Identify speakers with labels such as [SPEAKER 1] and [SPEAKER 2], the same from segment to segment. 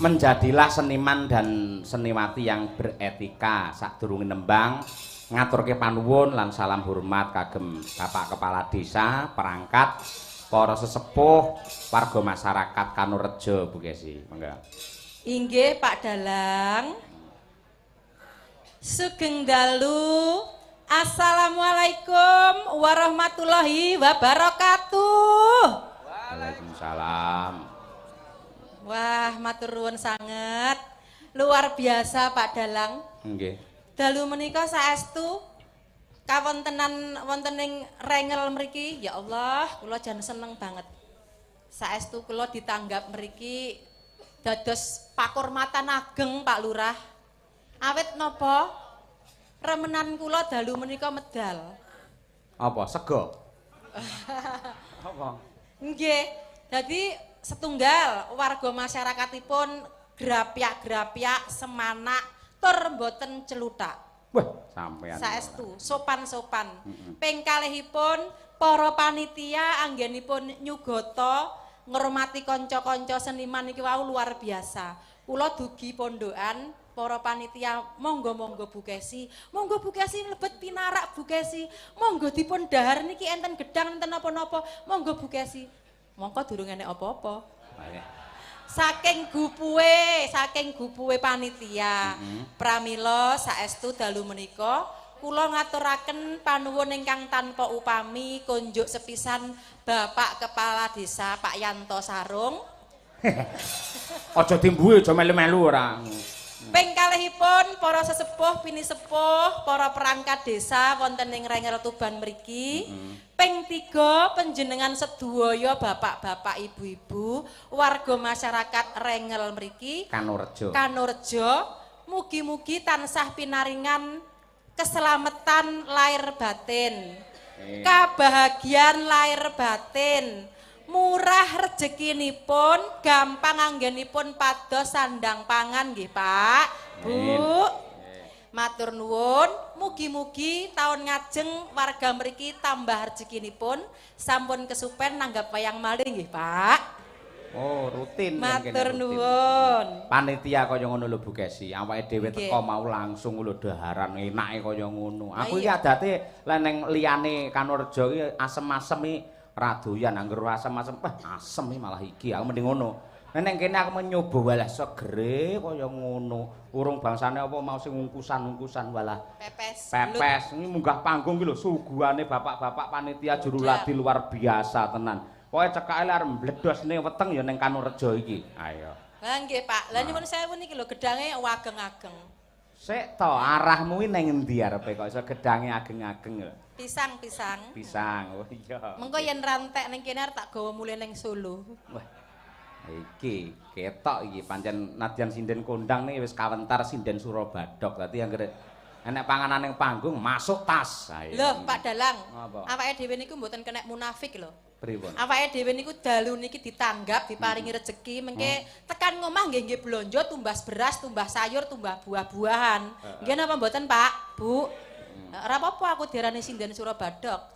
[SPEAKER 1] menjadilah seniman dan seniwati yang beretika. Sadurunge nembang ngaturke panuwun lan salam hormat kagem Bapak Kepala Desa, perangkat, para sesepuh, warga masyarakat Kanurejo, Bu Kesi. Monggo.
[SPEAKER 2] Inggih Pak Dalang. Sugeng dalu. Assalamualaikum warahmatullahi wabarakatuh.
[SPEAKER 1] Waalaikumsalam.
[SPEAKER 2] Wah, matur nuwun sanget. Luar biasa Pak Dalang.
[SPEAKER 1] Nggih.
[SPEAKER 2] Dalu menika saestu kawontenan wonten ing Rengel mriki, ya Allah, kula jan seneng banget. Saestu kula ditanggap mriki dados pakurmatan ageng Pak Lurah. Awit napa? Remenan kula dalu menika medal.
[SPEAKER 1] Apa sego? Apa?
[SPEAKER 2] Nggih. Dadi setunggal warga masyarakatipun grapyak-grapyak semanak tur mboten celutak.
[SPEAKER 1] Wah, sampean.
[SPEAKER 2] Saestu sopan-sopan. Ping kalihipun para panitia anggenipun nyugata ngurmati kanca-kanca seniman iki wau luar biasa. Kula dugi pondokan para panitia monggo-monggo Bu Kesi. Monggo Bu Kesi mlebet pinarak Bu Kesi. Monggo dipun dhahar niki enten gedang enten napa-napa. Monggo Bu Kesi. Mongko durung enek apa-apa. Saking gupuhe panitia. Pramila saestu dalu menika kula ngaturaken panuwun ingkang tanpa upami kunjuk sepisan Bapak Kepala Desa Pak Yanto Sarung.
[SPEAKER 1] Aja dimbuhe aja melu-melu ora.
[SPEAKER 2] Ping kalihipun para sesepuh pinisepuh, para perangkat desa wonten ing Rengel Tuban mriki. Ping 3 panjenengan sedaya bapak-bapak, ibu-ibu, warga masyarakat Rengel mriki. Kanurejo. Mugi-mugi tansah pinaringan keselamatan lahir batin. Kabahagiaan lahir batin. Murah rezekinipun, gampang anggenipun pados sandang pangan nggih Pak, Bu. Matur nuwun, mugi-mugi taun ngajeng warga mriki tambah rezekinipun, sampun kesupen nanggap wayang malih nggih Pak.
[SPEAKER 1] Oh, rutin.
[SPEAKER 2] Matur nuwun.
[SPEAKER 1] Panitia kaya ngono lho Bu Kesi, awake dhewe teko mau langsung lho daharan enake kaya ngono. Aku iki adate lek ning liyane Kanurejo iki asem-asem iki radoyan angger asem-asem, asem iki malah iki. Aku mending ngono. Nek kene aku mencoba walah segere kaya ngono. Urung bangsane apa mau sing ungkusan-ungkusan walah. Pepes. Ini munggah panggung iki lho suguhane bapak-bapak panitia juru ladi luar biasa tenan. Pokoke cekake arep mbledos ning weteng ya ning Kanurejo iki. Ayo.
[SPEAKER 2] Lah nggih Pak. Lah nyuwun sewu niki lho gedange ageng-ageng.
[SPEAKER 1] Sik to, arahmu iki ning endi arepe kok iso gedange ageng-ageng lho.
[SPEAKER 2] Pisang.
[SPEAKER 1] Oh iya.
[SPEAKER 2] Mengko yen rantek ning kene arep tak gawa mulih ning Solo.
[SPEAKER 1] Wah. Iki ketok iki pancen nadyan sinden kondang nih wis kawentar sinden Surabadok. Dadi anggere enek panganan ning panggung masuk tas.
[SPEAKER 2] Lho Pak Dalang. Awake dhewe niku mboten kena munafik lho.
[SPEAKER 1] Pripun?
[SPEAKER 2] Awake dhewe niku dalu niki ditanggap, diparingi rezeki, mengke tekan ngomah nggih blonjo, tumbas beras, tumbas sayur, tumbas buah-buahan. Nggih napa mboten Pak, Bu? Ora apa-apa aku diarani sinden Surabadok.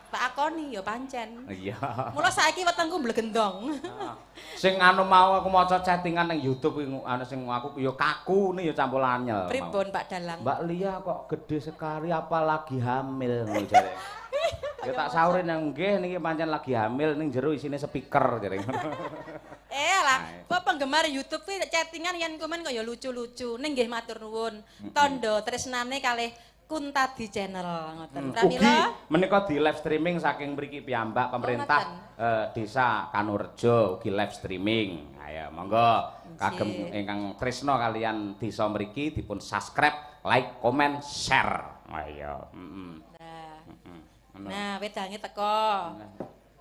[SPEAKER 2] Tak akoni ya pancen.
[SPEAKER 1] Iya.
[SPEAKER 2] Mula saiki wetengku mblegendong.
[SPEAKER 1] Sing anu mau aku maca chattingan ning YouTube ana sing aku ya kaku nih ya campur anyel.
[SPEAKER 2] Pripun Pak Dalang?
[SPEAKER 1] Mbak Lia kok gede sekali apalagi hamil ngono jare. Ya tak saure nang nggih niki pancen lagi hamil ning jero isine speaker jare.
[SPEAKER 2] Lah, kok penggemar YouTube kuwi chattingan yen komen kok ya lucu-lucu. Ning nggih matur nuwun. Tondo tresnane kalih Kuntadi channel ngoten. Pramila
[SPEAKER 1] menika di live streaming saking mriki piyambak pemerintah Desa Kanurejo ugi live streaming. Ayo monggo kagem ingkang tresna kalian desa mriki dipun subscribe, like, comment, share. Ayo.
[SPEAKER 2] Nah, wedange teko.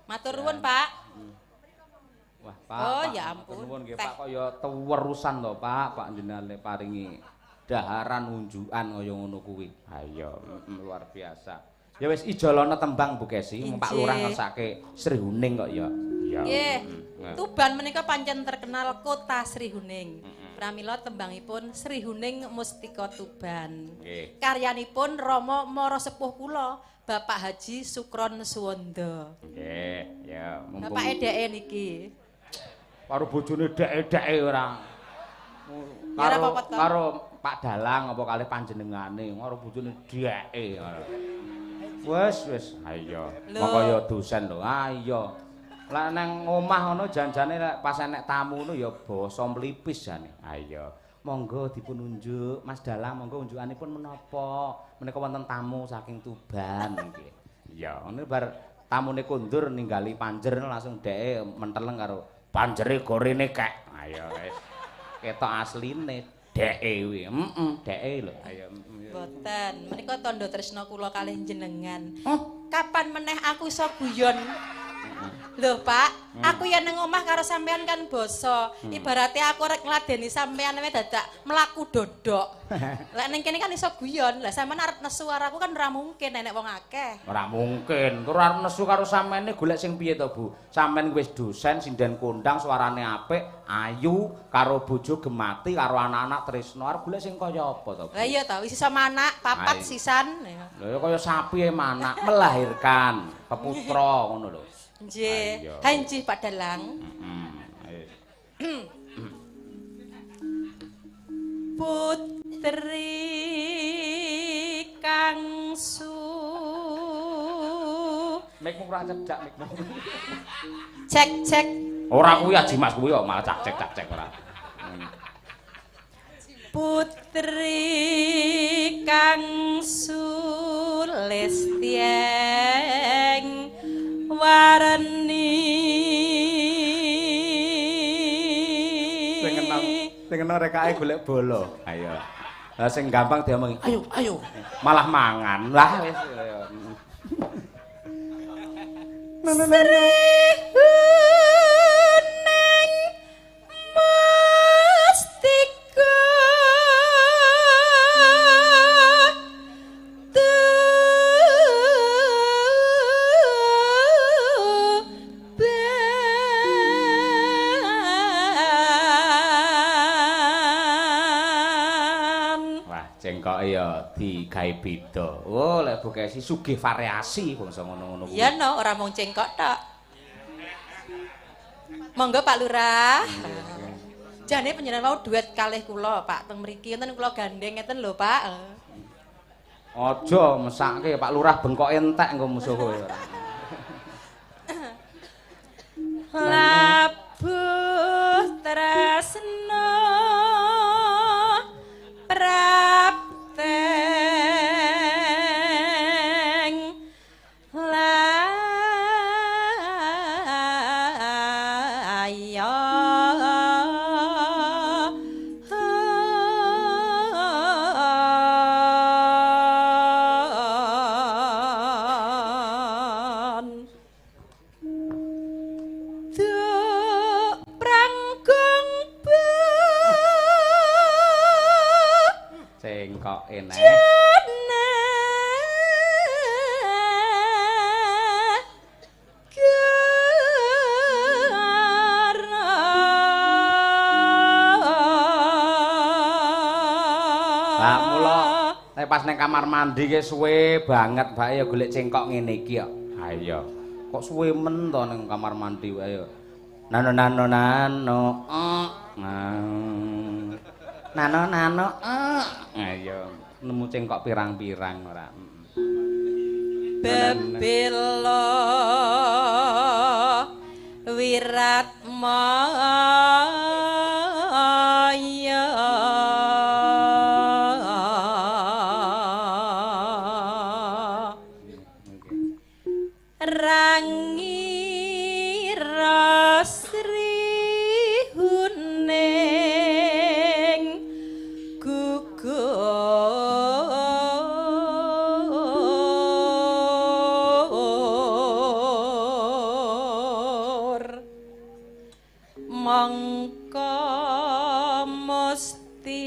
[SPEAKER 2] Matur nuwun, Pak.
[SPEAKER 1] Wah, Pak.
[SPEAKER 2] Oh, ya ampun.
[SPEAKER 1] Nuwun nggih, Pak, kaya tewerusan to, Pak jenengan paringi daharan unjukan kaya ngono kuwi. Ayo, luar biasa. Ya wis ijolana tembang Bu Kesi, Pak Lurah ngersake Srihuning kok ya.
[SPEAKER 2] Nggih. Tuban menika pancen terkenal kota Srihuning. Pramila tembangipun Srihuning Mustika Tuban. Karyanipun Rama Mara Sepuh kula, Bapak Haji Sukron Suwanda.
[SPEAKER 1] Nggih, ya.
[SPEAKER 2] Bapak edeke niki.
[SPEAKER 1] Karo bojone dek-deke ora. Karo Pak Dalang apa kalih panjenengane karo bojone dheke. Wis, ha iya. Moko ya dosen lho. Ah iya. Lah nang omah ngono janjane pas enek tamu ngono ya basa mlipis jane. Ha iya. Monggo dipun unjuk Mas Dalang, monggo unjukanipun menapa? Menika wonten tamu saking Tuban nggih. Iya, ngene bar tamune kundur ninggali panjer langsung dheke menteleng karo panjere gorene kek. Ha iya wis. Ketok asline dheke kuwi. Dheke lho. Ayo.
[SPEAKER 2] Boten, menika tandha tresna kula kalih jenengan. Kapan meneh aku iso guyon? Lho Pak, aku ya nang omah karo sampean kan basa. Ibarate aku rek ngladeni sampean wae dadak mlaku dodok. Lek ning kene kan iso guyon. Lah sampean arep nesu karo aku kan ora mungkin enek wong akeh.
[SPEAKER 1] Ora mungkin. Terus arep nesu karo sampeane golek sing piye to, Bu? Sampean wis dosen sinden kondang suarane apik, ayu karo bojo gemati karo anak-anak tresno. Arep golek sing kaya apa to, Bu?
[SPEAKER 2] Lah iya to, wis iso manak, papat sisan.
[SPEAKER 1] Lha ya kaya sapi manak melahirkan peputra ngono lho.
[SPEAKER 2] Nggih. Ha nggih Pak Dalang. Putri Kangsu.
[SPEAKER 1] Mikmu ora cedak mikmu.
[SPEAKER 2] Cek.
[SPEAKER 1] Ora kuwi Aji Mas kuwi kok malah cek ora.
[SPEAKER 2] Putri Kangsu Lestieng warni
[SPEAKER 1] sing eneng rekake golek bola. Ayo. Lah sing gampang diomongi, ayo. Malah mangan. Lah wis.
[SPEAKER 2] Neng Mustika
[SPEAKER 1] Cengkok ya digawe beda. Oh, lek Bukesi sugih variasi bangsa ngono-ngono kuwi.
[SPEAKER 2] Iya no, ora mung cengkok tok. Monggo Pak Lurah. Jane panjenengan mau duet kalih kula, Pak. Teng mriki enten kula gandeng ngeten lho, Pak.
[SPEAKER 1] Aja mesake Pak Lurah bengkok entek engko musuh kowe.
[SPEAKER 2] Labuh tresna prapteng laya
[SPEAKER 1] Cengkok enek. Lah mula nek pas ning kamar mandi ki suwe banget Mbak ya golek cengkok ngene iki kok. Ha iya. Kok suwe men to ning kamar mandi wae ya. Nano. Nano. Ayo nemu cengkok pirang-pirang ora.
[SPEAKER 2] Bebelo Wiratmaya. Rangi Rasri Huning gugur mangka musti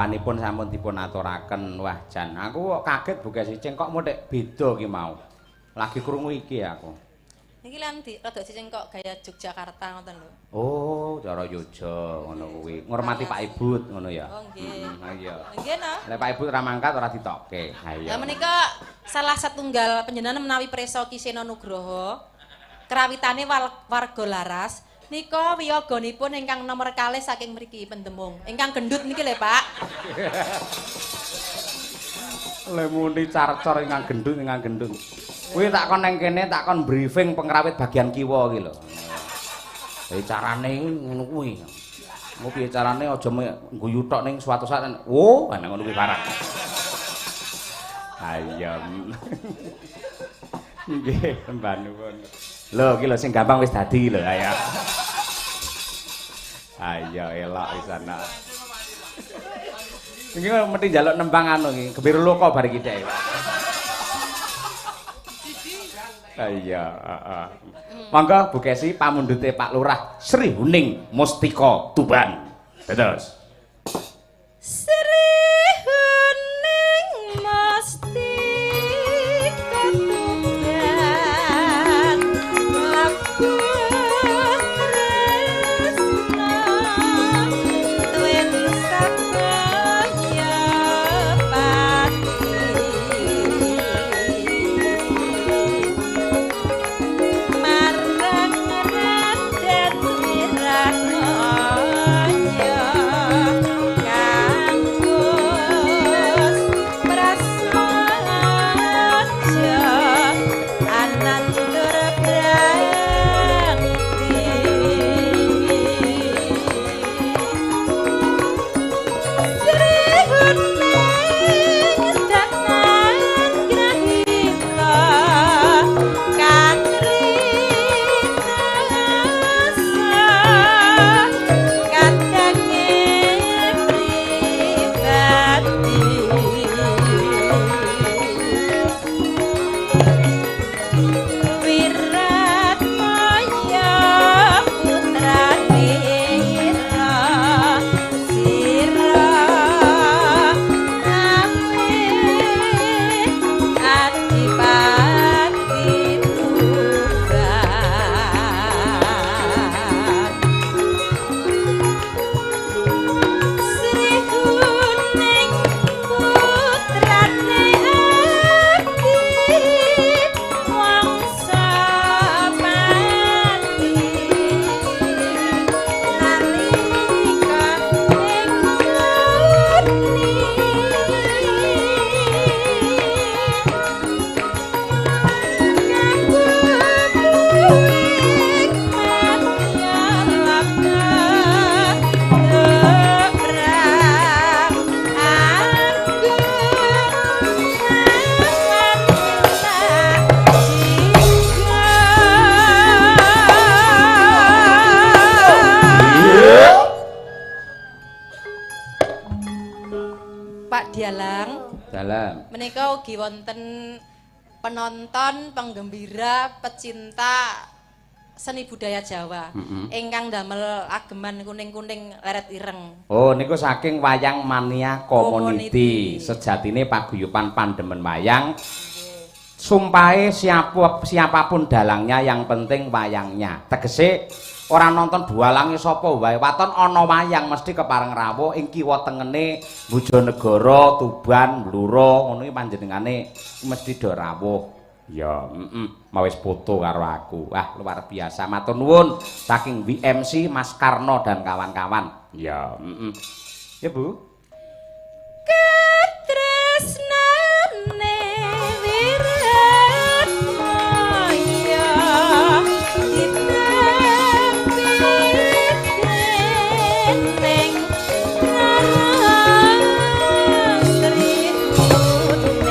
[SPEAKER 1] dawanipun sampun dipun aturaken. Wah, jan aku kok kaget Bu Kesicing kok motek beda ki mau. Lagi krungu iki aku.
[SPEAKER 2] Iki lan rada cicing kok gaya Yogyakarta ngoten lho.
[SPEAKER 1] Oh, cara Yogya ngono kuwi. Ngurmati Pak Ibut ngono ya.
[SPEAKER 2] Oh nggih.
[SPEAKER 1] Iya.
[SPEAKER 2] Nggih no.
[SPEAKER 1] Nek Pak Ibut ra mangkat ora ditokke. Ha iya.
[SPEAKER 2] Lah menika salah setunggal panjenengan menawi Presa Kisena Nugroho krawitane warga Laras nika wiyaganipun ingkang nomor kalih saking mriki pendemung. Ingkang gendut niki lho, Pak.
[SPEAKER 1] Lemuni carcor ingkang gendut. Kuwi tak kon nang kene tak kon briefing pengrawit bagian kiwa iki lho. Carane ngono kuwi. Mau piye carane aja ngguyu tok ning suatu saat oh ana ngono kuwi barang. Ayam. Nggih, Mbah nuwun. Lho iki lho sing gampang wis dadi lho ya. Ayo elok isana. Iki mesti njaluk nembang anu iki, Gebir Loka bar iki dhek. Iya, heeh. Monggo Bu Kesi pamundhute Pak Lurah Sri Huning Mustika Tuban. Dados.
[SPEAKER 2] Sri Huning Mustika Tuban. Laku tresna duweni sakaya pati. Menika ugi wonten penonton, penggembira, pecinta seni budaya Jawa ingkang damel ageman kuning-kuning leret ireng.
[SPEAKER 1] Oh niku saking Wayang Mania Community. Sejatine paguyuban pandemen wayang. Sumpahe siapapun dalangnya yang penting wayangnya. Tegese ora nonton bualange sapa wae. Waton ana wayang mesti kepareng rawuh ing kiwa tengene Bojonegoro, Tuban, Bluro ngono iki panjenengane mesti do rawuh. Ya, mau wis foto karo aku. Wah, luar biasa. Matur nuwun saking WMC Mas Karno dan kawan-kawan. Ya, Ya, Bu.
[SPEAKER 2] Katresnane wirat maya dipepiteng Sri Huning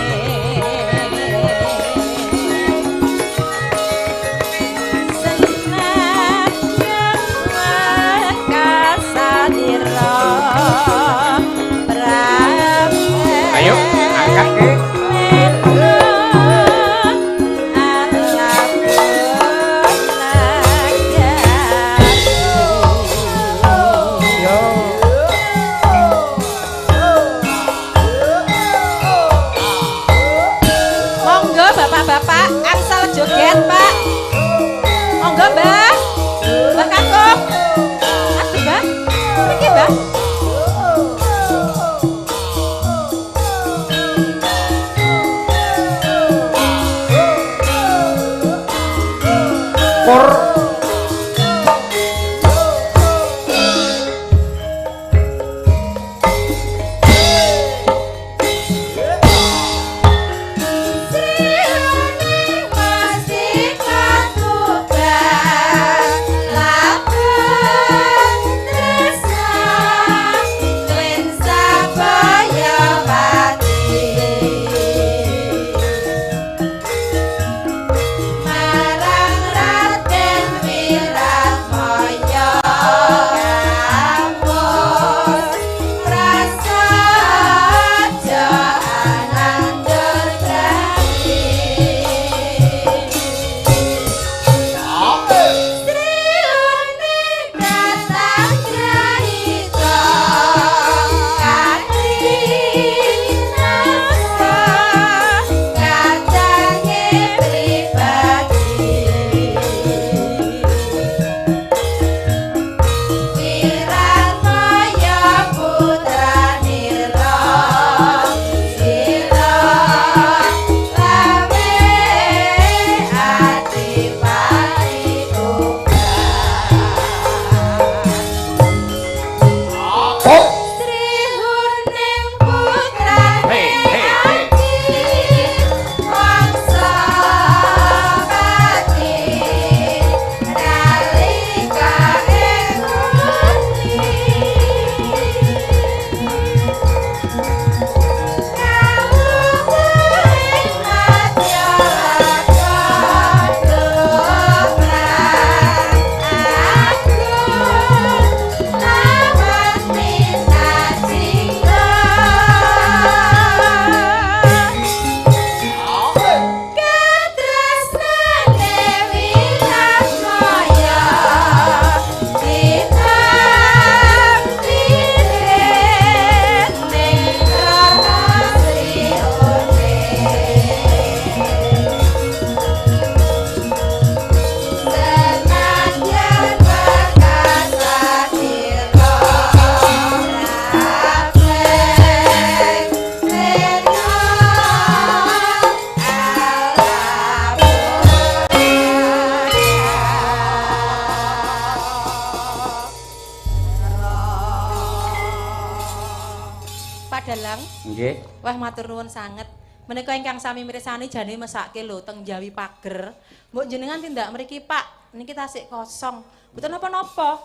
[SPEAKER 1] Nggih.
[SPEAKER 2] Wah matur nuwun sanget. Menika ingkang sami mirsani jane mesake lho teng Jawi Pager. Mbok jenengan tindak mriki Pak, niki tasik kosong. Mboten napa-napa.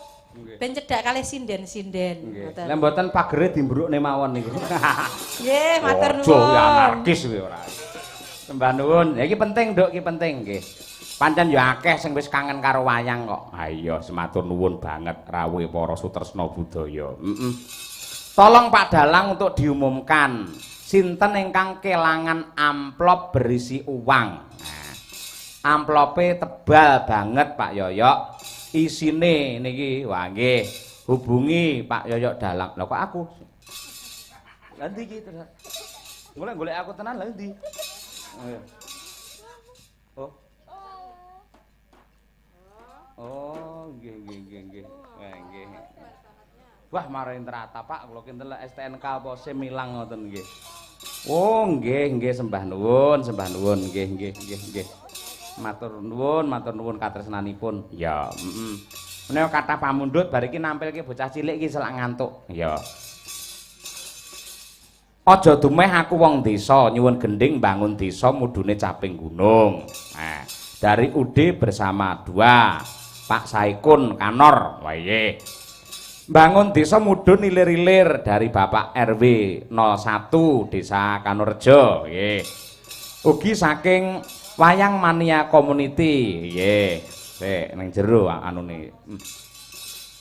[SPEAKER 2] Ben cedhak kalih sinden-sinden.
[SPEAKER 1] Nggih. Lah mboten pagere dimbrukne mawon niku.
[SPEAKER 2] Nggih, matur nuwun.
[SPEAKER 1] Ojo ya anarkis kuwi ora. Sembah nuwun. Ya iki penting, Nduk, iki penting nggih. Pancen ya akeh sing wis kangen karo wayang kok. Ha iya, sematur nuwun banget rawuhe para sutresna budaya. Tolong Pak Dalang untuk diumumkan sinten ingkang kelangan amplop berisi uang. Nah, amplope tebal banget Pak Yoyok. Isine niki, wah nggih. Hubungi Pak Yoyok Dalang. Lah kok aku? Lah ndi iki terus? Golek aku tenan lha ndi? Oh. Oh, nggih. Wah, nggih. Wah, marahin terata Pak, kula kinten STNK apa SIM ilang ngoten nggih. Oh, nggih, sembah nuwun, nggih. Matur nuwun katresnanipun. Ya, Menawa kathah pamundhut bar iki nampilke bocah cilik iki selak ngantuk. Ya. Aja dumeh aku wong desa, nyuwun gending bangun desa mudune caping gunung. Nah, dari UD bersama 2. Pak Saikun Kanor, wae. Bangun desa mudhun ilir-ilir dari Bapak RW 01 Desa Kanorejo, nggih. Ugi saking Wayang Mania Community, nggih. Sik ning jero anune.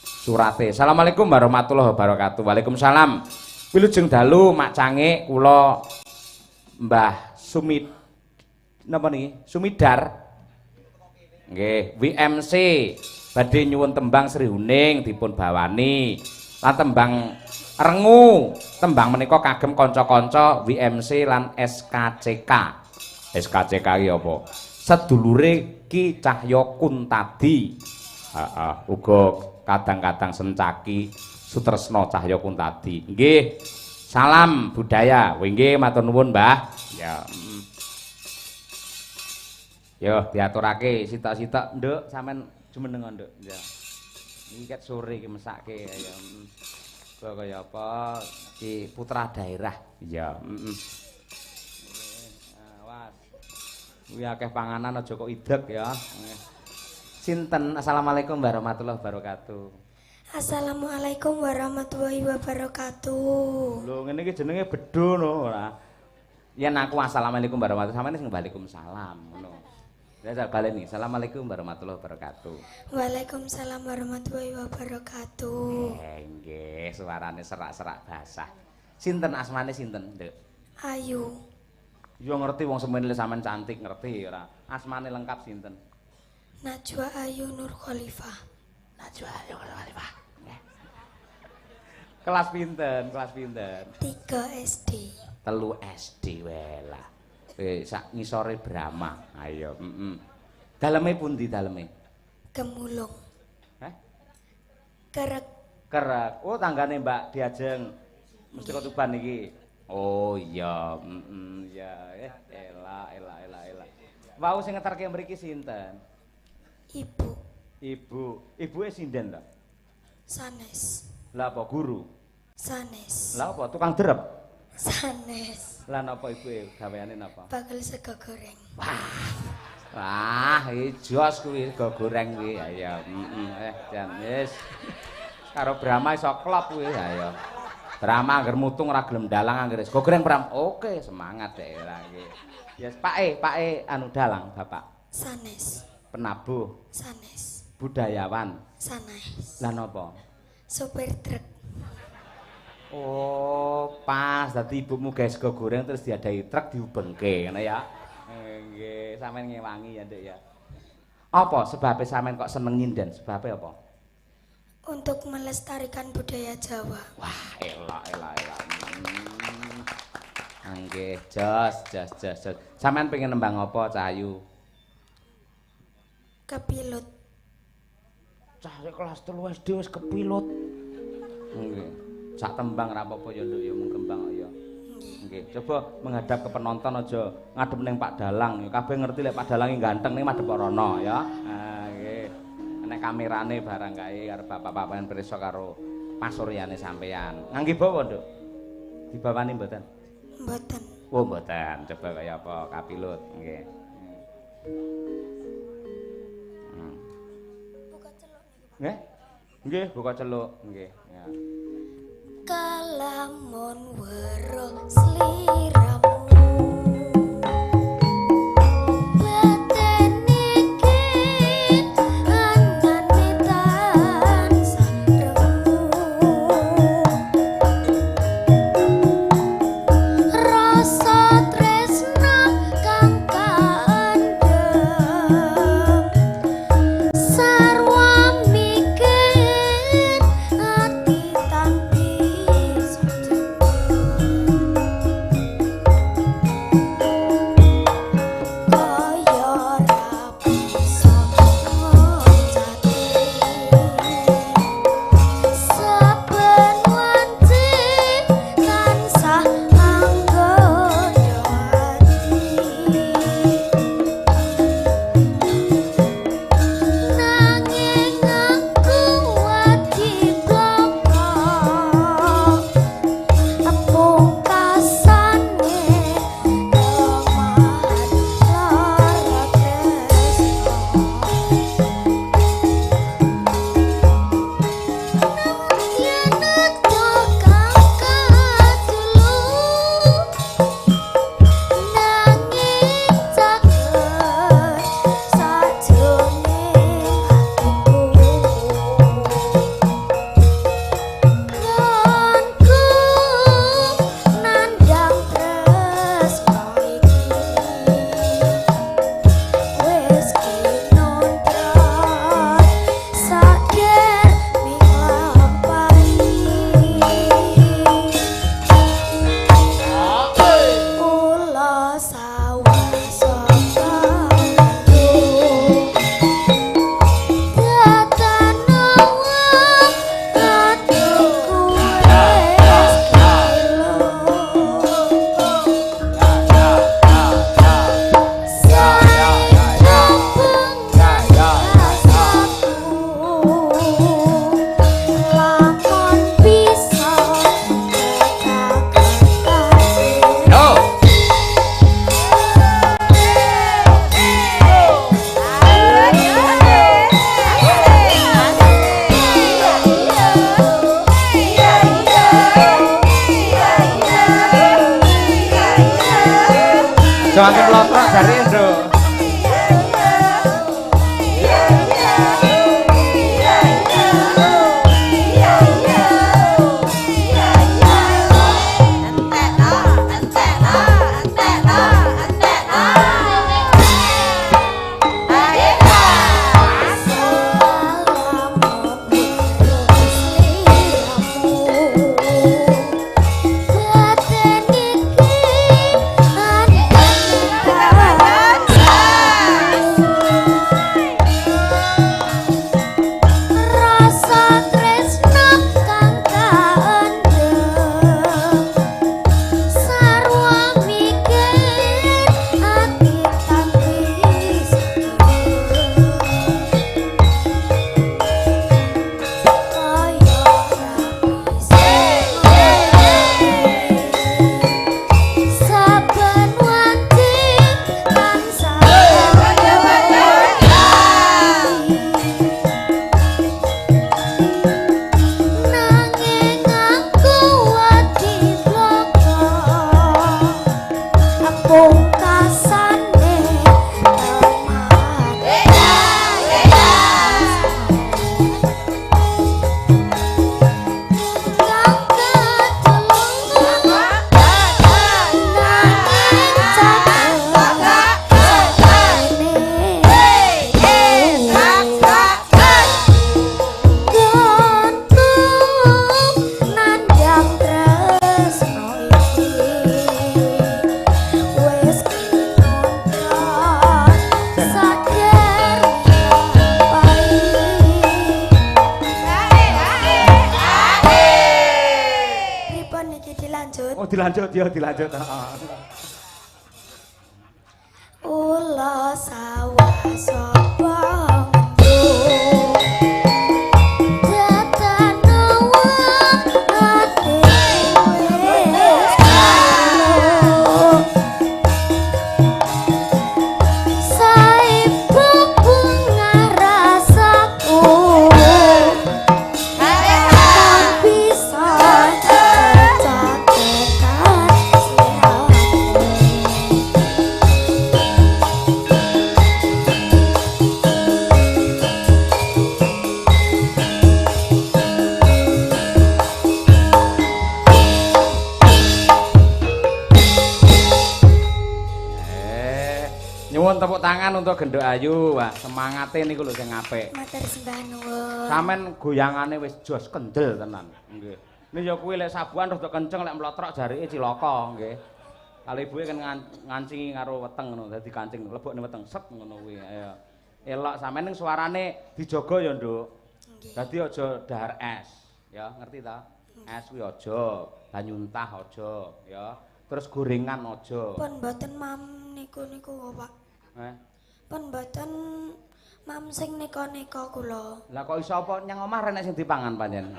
[SPEAKER 1] Surate. Assalamualaikum warahmatullahi wabarakatuh. Waalaikumsalam. Wilujeng dalu Mak Cangik kula Mbah Sumid napa niki? Sumidar. Nggih, WMC badhe nyuwun tembang Sri Huning dipun bawani. Lan tembang Rengu, tembang menika kagem kanca-kanca WMC lan SKCK. SKCK iki apa? Sedulure Ki Cahya Kuntadi. Uga kadang-kadang Sencaki Sutresna Cahya Kuntadi. Nggih. Salam budaya. Nggih, matur nuwun, Mbah. Ya. Yo diaturake sitok-sitok, Nduk, sampean jumeneng, Nduk. Ya. Iki ket sore iki mesake ya. Kaya apa? Ki putra daerah. Ya, Awas. Kuwi akeh panganan aja kok ideg ya. Sinten? Assalamualaikum warahmatullahi wabarakatuh.
[SPEAKER 3] Assalamualaikum warahmatullahi wabarakatuh.
[SPEAKER 1] Lho ngene iki jenenge bedho no ora. Yen aku assalamualaikum warahmatullahi wabarakatuh, sampeyan sing waalaikumsalam ngono. Ya sak baleni. Assalamualaikum warahmatullahi wabarakatuh.
[SPEAKER 3] Waalaikumsalam warahmatullahi wabarakatuh.
[SPEAKER 1] Nggih, suarane serak-serak basah. Sinten asmane sinten, Nduk?
[SPEAKER 3] Ayu.
[SPEAKER 1] Yo ngerti wong semene sampean cantik ngerti ora. Asmane lengkap sinten?
[SPEAKER 3] Najwa Ayu Nur Khalifah.
[SPEAKER 1] Najwa Ayu Nur Khalifah. Kelas pinten? 3
[SPEAKER 3] SD.
[SPEAKER 1] 3 SD wae lah. Sak ngisore Brahma. Ayo, Daleme pundi daleme?
[SPEAKER 3] Gemulung.
[SPEAKER 1] Hah?
[SPEAKER 3] Kerek.
[SPEAKER 1] Oh, tanggane Mbak Diajeng. Mesti kok Tuban iki. Oh iya, ya elah. Wau sing ngeterke mriki sinten? Ibuke sinden ta?
[SPEAKER 3] Sanes.
[SPEAKER 1] Lah apa guru?
[SPEAKER 3] Sanes.
[SPEAKER 1] Lah apa tukang derep?
[SPEAKER 3] Sanes.
[SPEAKER 1] Lah napa ibuke gaweane napa?
[SPEAKER 3] Bakul sego goreng.
[SPEAKER 1] Wah, jos kuwi sego goreng kuwi. Ya, jan wis. Karo Brahma iso klop kuwi ya. Brahma angger mutung ora gelem dalang angger sego goreng Bram. Oke, semangat deh lah iki. Ya, Pake anu dalang, Bapak.
[SPEAKER 3] Sanes.
[SPEAKER 1] Penabuh.
[SPEAKER 3] Sanes.
[SPEAKER 1] Budayawan.
[SPEAKER 3] Sanes.
[SPEAKER 1] Lah napa?
[SPEAKER 3] Sopir truk.
[SPEAKER 1] Oh, pas dadi ibumu gawe sego goreng terus diadai truk diubengke ngene ya. Nggih, sampean ngewangi ya, Nduk ya. Apa sebabnya sampean kok seneng nyinden? Sebabnya apa?
[SPEAKER 3] Untuk melestarikan budaya Jawa.
[SPEAKER 1] Wah, elok. Nggih, jos. Sampean pengen nembang apa, Cahayu?
[SPEAKER 3] Kepilut.
[SPEAKER 1] Cah kelas 3 SD wis kepilut. Nggih. Sak tembang ra apa-apa ya Nduk ya mung kembang kok ya. Nggih. Coba menghadap ke penonton aja ngadep ning Pak Dalang. Kabeh ngerti lek Pak Dalang iki ganteng ning madhep rono ya. Nah, nggih. Nek kamerane barang kae karo bapak-bapak pirsa karo pasuryane sampean. Ngangge bawa, Nduk? Dibawani mboten?
[SPEAKER 3] Mboten.
[SPEAKER 1] Oh, mboten. Coba kaya apa kapilut nggih.
[SPEAKER 3] Buka celuk niki, Pak.
[SPEAKER 1] Nggih? Nggih, buka celuk nggih. Ya.
[SPEAKER 3] Kalamun weruh sliramu
[SPEAKER 1] Jangan kelompok dari Indro. Dilanjut ya, dilanjut.
[SPEAKER 3] Ula sawah sapa Tata nawa ate
[SPEAKER 1] Nyuwun tepuk tangan untuk Gendok Ayu. Wah, semangate niku lho sing apik.
[SPEAKER 3] Matur sembah nuwun.
[SPEAKER 1] Sampeyan goyangane wis jos kendel tenan. Nggih. Ini ya kuwi lek sabuan rada kenceng lek mlotrok jarike cilaka nggih. Kali ibuke kan ngancingi karo weteng ngono, dadi kancing lebokne weteng set ngono kuwi. Ayo. Elok sampeyan ning suarane dijaga ya, Nduk. Dadi aja dahar es, ya, ngerti ta? Es kuwi aja, banyu entah aja, ya. Terus gorengan aja.
[SPEAKER 3] Pun mboten mam niku Pak. Pun mboten mam sing nika-nika kula.
[SPEAKER 1] Lah kok iso apa nyang omah renek sing dipangan pancen.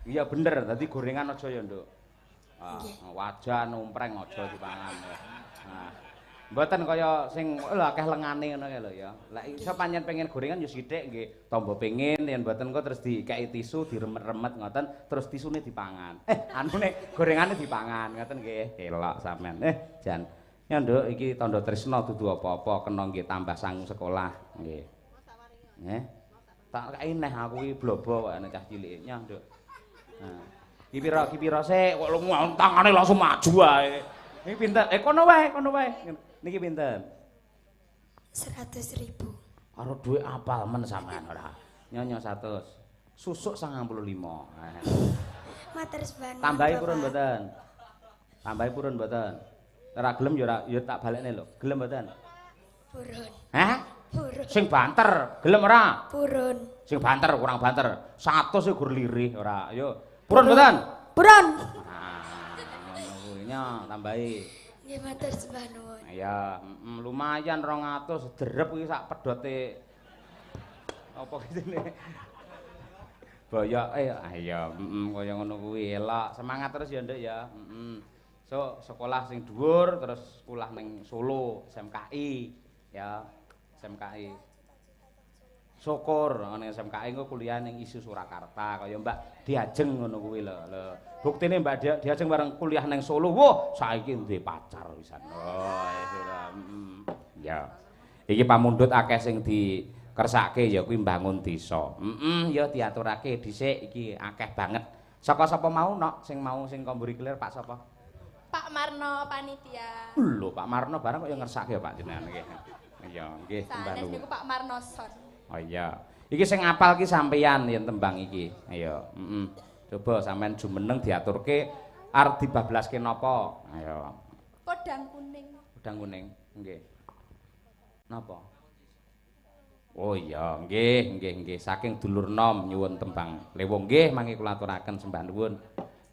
[SPEAKER 1] Iya bener, dadi gorengan aja ya, Nduk. Wajan umpreng aja dipangan ya. Nah, mboten kaya sing lho akeh lengane ngono kae lho ya. Lek iso pancen pengen gorengan ya sithik nggih, tombo pengin yen mboten kok terus dikeki tisu diremet-remet ngoten terus tisune dipangan. Anune gorengane dipangan ngoten nggih. Elok sampean. Jan. Ya Nduk iki tandha tresna dudu apa-apa kena nggih tambah sangu sekolah nggih. Tak kei neh aku iki blobo kok cah cilik nyah Nduk. Nah, iki pira sik kok tangane langsung maju ae. Iki pinten? Kono wae. Niki pinten?
[SPEAKER 3] 100.000.
[SPEAKER 1] Karo dhuwit apal men sampean ora. Nyonya 100. Susuk 95.
[SPEAKER 3] Matur sembah nuwun.
[SPEAKER 1] Tambahi purun mboten? Tambahi purun mboten? Ora gelem ya tak balekne lho. Gelem mboten?
[SPEAKER 3] Purun.
[SPEAKER 1] Hah?
[SPEAKER 3] Purun.
[SPEAKER 1] Sing banter, gelem ora?
[SPEAKER 3] Purun.
[SPEAKER 1] Sing banter kurang banter. 100 e gur lirih ora. Ayo. Purun mboten?
[SPEAKER 3] Purun.
[SPEAKER 1] Ngono kuwi nya tambahi.
[SPEAKER 3] Nggih matur sembah nuwun.
[SPEAKER 1] Ya, lumayan 200 derep iki sak pedote apa kitene. Boyoke ayo, kaya ngono kuwi elok. Semangat terus ya, Nduk ya. So, sekolah sing dhuwur terus sekolah ning Solo, SMKI ya, SMKI. Syukur ning SMKI engko kuliah ning ISU Surakarta kaya Mbak Diajeng ngono kuwi lho. Buktine Mbak Diajeng bareng kuliah ning Solo, wah saiki duwe pacar pisan. Oh, ya. Iki pamundhut akeh sing dikersake ya kuwi mbangun desa. Ya diaturake dhisik iki akeh banget. Saka sapa mau nok sing mau sing komburi kelir Pak sapa?
[SPEAKER 4] Pak Marno panitia.
[SPEAKER 1] Lho, Pak Marno bareng kok ya ngersake ya Pak jenengan nggih. Iya, nggih
[SPEAKER 4] Sanes niku Pak Marnoson.
[SPEAKER 1] Oh iya. Iki sing apal ki sampeyan yen tembang iki. Ayo, Coba sampean jumeneng diaturke arep dibablaske napa? Ayo.
[SPEAKER 4] Podang kuning.
[SPEAKER 1] Podang kuning, nggih. Napa? Oh iya, nggih. Saking dulur nom nyuwun tembang. Lewung nggih mangke kula aturaken sembah nuwun.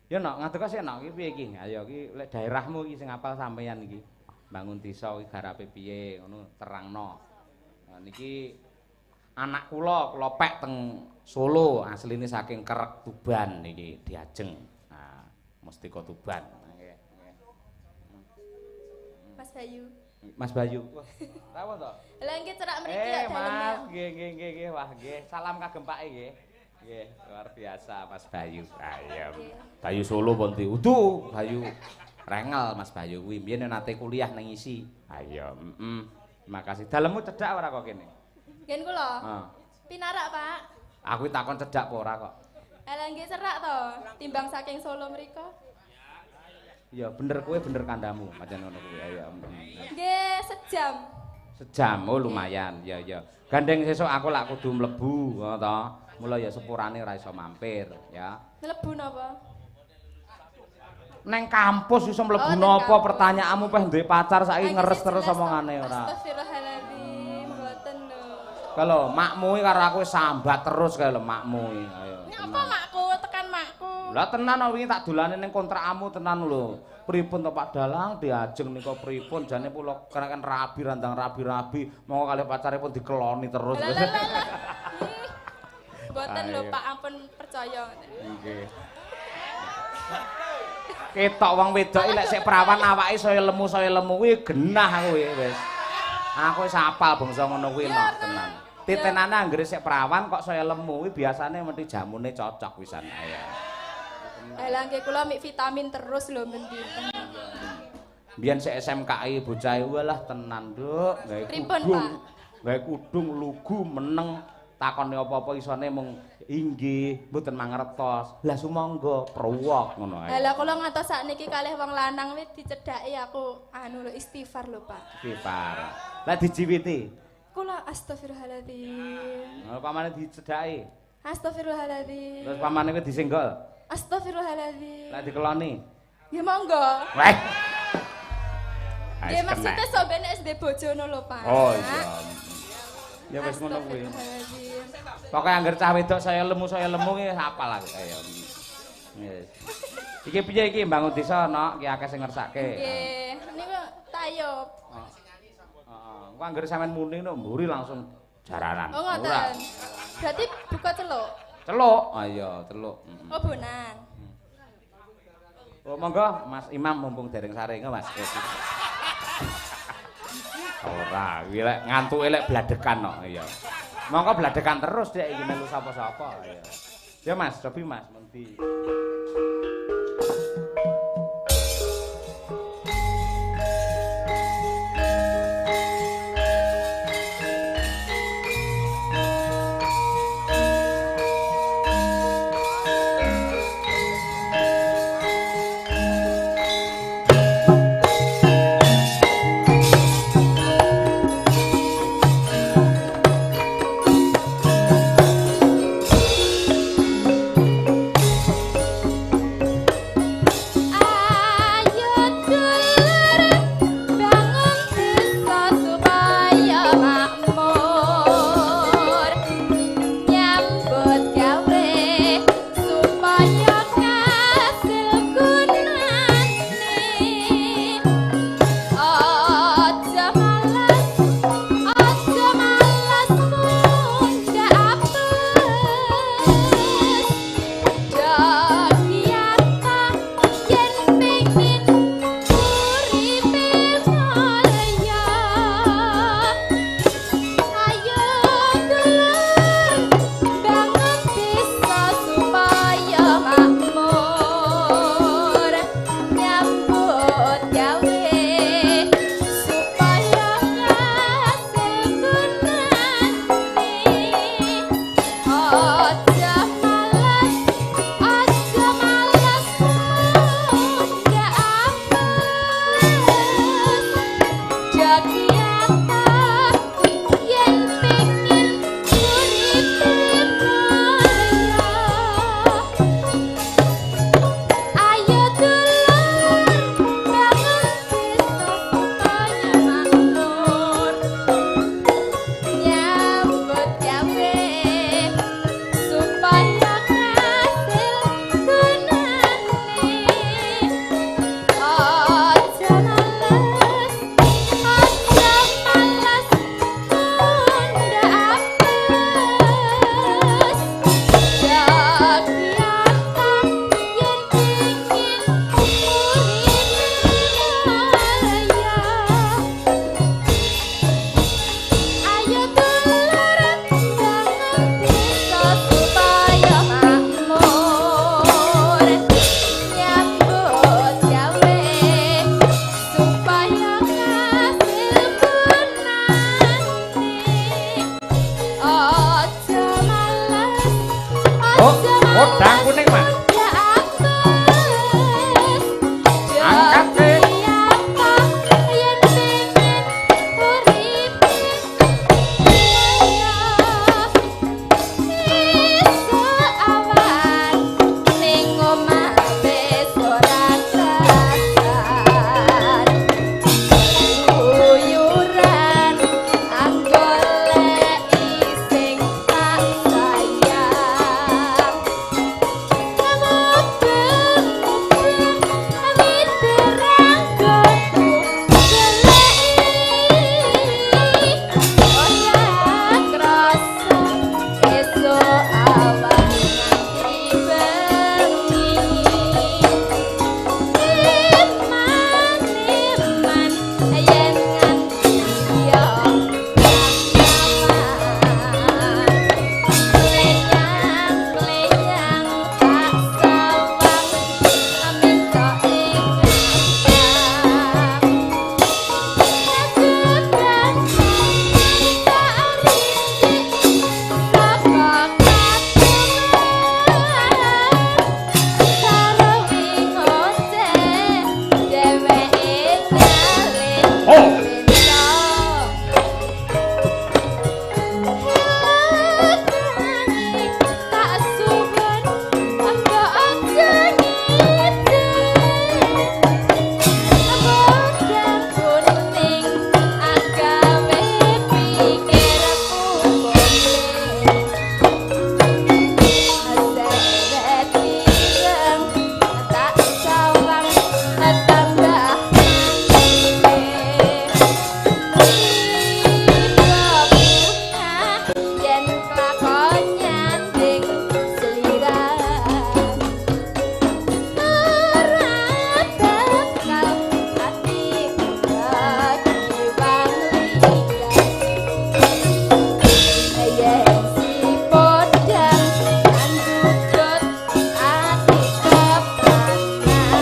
[SPEAKER 1] Ya nok ngadeg sik nok iki piye iki? Ayo iki lek daerahmu iki sing apal sampeyan iki. Bangun desa iki garape piye ngono terangno. Nah niki anak kula pek teng Solo, asline saking Kerek Tuban niki Diajeng. Nah, Mustika Tuban. Nggih.
[SPEAKER 4] Mas Bayu.
[SPEAKER 1] Mas Bayu. Wah, tahu to?
[SPEAKER 4] Lah nggih cerak mriki ya
[SPEAKER 1] Mas, nggih. Wah, nggih. Salam kagem Pake nggih. Nggih, luar biasa Mas Bayu. Ayam. Bayu Solo Ponti. Udu, Bayu. Rengel Mas Bayu kuwi mbiyen nate kuliah nang ISI. Ayo, Terima kasih. Dalemmu cedhak ora kok kene?
[SPEAKER 4] Ngen kula.
[SPEAKER 1] Heeh.
[SPEAKER 4] Pinarak, Pak.
[SPEAKER 1] Aku takon cedhak apa ora kok.
[SPEAKER 4] Lah nggih cerak to, timbang saking Solo mriko.
[SPEAKER 1] Iya, bener kowe bener kandamu, pancen ngono kuwi. Ayo.
[SPEAKER 4] Nggih, sejam.
[SPEAKER 1] Sejam, oh lumayan. Ya. Gandeng sesuk aku lak kudu mlebu, ngono to. Mula ya sepurane ora iso mampir, ya.
[SPEAKER 4] Mlebu napa?
[SPEAKER 1] Neng kampus iso mlebu napa? Pertanyaanmu peh duwe pacar saiki ngeres terus omongane ora.
[SPEAKER 4] Astagfirullahaladzim, mboten lho.
[SPEAKER 1] Kalau makmu karo aku sambat terus kae lho makmu. Ayo.
[SPEAKER 4] Apa makku? Tekan makku.
[SPEAKER 1] Lah tenan wingi tak dolane ning kontrakmu tenan lho. Pripun to Pak Dalang Diajeng nika pripun jane kula kan rabi randang rabi-rabi monggo kalih pacare pun dikeloni terus.
[SPEAKER 4] Mboten lho Pak, ampun percaya.
[SPEAKER 1] Nggih. Ketok wong wedok lek sik perawan awake saya lemu kuwi genah aku wis. Aku wis apal bangsa ngono kuwi nok tenan. Titenane anggere sik perawan kok saya lemu kuwi biasane mesti jamune cocok wisan ayo.
[SPEAKER 4] Lah nggih kula mik vitamin terus lho mendhi.
[SPEAKER 1] Biyen sik SMKI bocah walah tenan, Nduk. Gawe kudung lugu meneng takone apa-apa isone mung inggih, mboten mangertos. Lah sumangga pruwok ngono ae.
[SPEAKER 4] Lah kula ngantos sakniki kalih wong lanang wis dicedhaki aku anu lho istighfar lho, Pak.
[SPEAKER 1] Istighfar. Lah dijiwiti.
[SPEAKER 4] Kula astagfirullahaladzim.
[SPEAKER 1] Lah pamane dicedhaki.
[SPEAKER 4] Astagfirullahaladzim.
[SPEAKER 1] Terus pamane kuwi disenggol.
[SPEAKER 4] Astagfirullahaladzim.
[SPEAKER 1] Lah dikeloni.
[SPEAKER 4] Ya monggo.
[SPEAKER 1] Weh.
[SPEAKER 4] Nggih maksudnya sobene SD bojono lho, Pak.
[SPEAKER 1] Oh iya. Ya wis ngono kuwi. Pokoke angger cah wedok saya lemu ki apal aku kaya. Yes. Iki piye iki mbangun desa ana ki akeh sing ngersake.
[SPEAKER 4] Nggih, niku tayub.
[SPEAKER 1] Heeh. Engko angger sampean muni no mburi langsung jaranan.
[SPEAKER 4] Oh ngoten. Berarti buka celuk.
[SPEAKER 1] Celuk. Ah iya, celuk.
[SPEAKER 4] Oh bonan.
[SPEAKER 1] Oh monggo Mas Imam mumpung dereng sare Mas. Ora, iki lek ngantuke lek bladekan kok iya. Monggo bladekan terus dek iki melu sapa-sapa ya. Ya Mas, cobi Mas, menti.